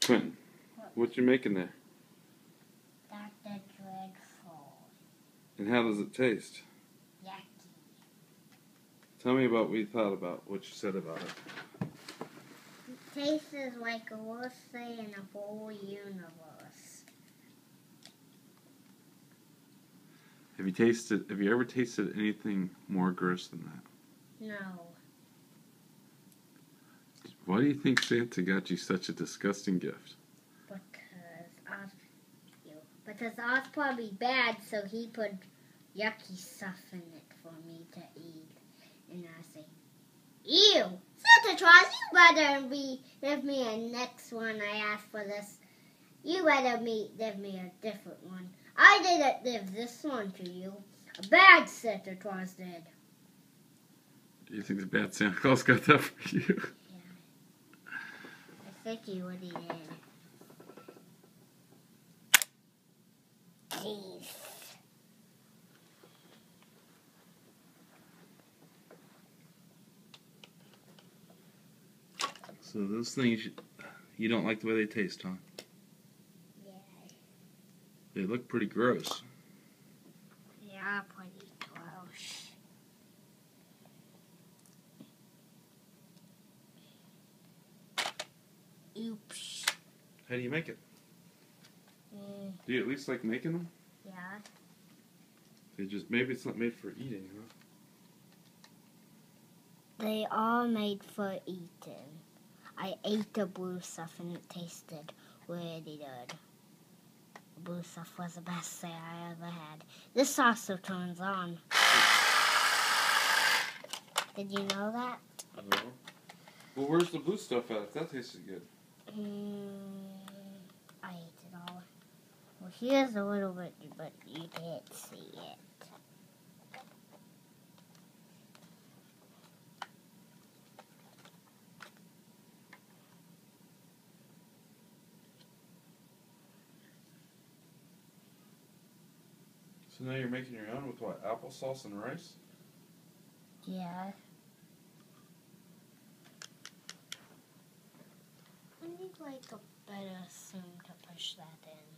Quinten, what you making there? That's the dreadful. And how does it taste? Yucky. Tell me about what you thought about what you said about it. It tastes like a worst thing in the whole universe. Have you ever tasted anything more gross than that? No. Why do you think Santa got you such a disgusting gift? Because I was probably bad, so he put yucky stuff in it for me to eat. And I say, ew! Santa Claus, you better give me a next one I asked for this. You better give me a different one. I didn't give this one to you. A bad Santa Claus did. Do you think the bad Santa Claus got that for you? Yeah. I think he would eat it. Jeez. So those things, you don't like the way they taste, huh? Yeah. They look pretty gross. Yeah, pretty gross. Oops. How do you make it? Do you at least like making them? Yeah. Maybe it's not made for eating, huh? They are made for eating. I ate the blue stuff and it tasted really good. The blue stuff was the best thing I ever had. This also turns on. Did you know that? No. Well, where's the blue stuff at? That tasted good. I ate it all. Well, here's a little bit, but you can't see it. So now you're making your own with what? Applesauce and rice? Yeah. I need like a better spoon to push that in.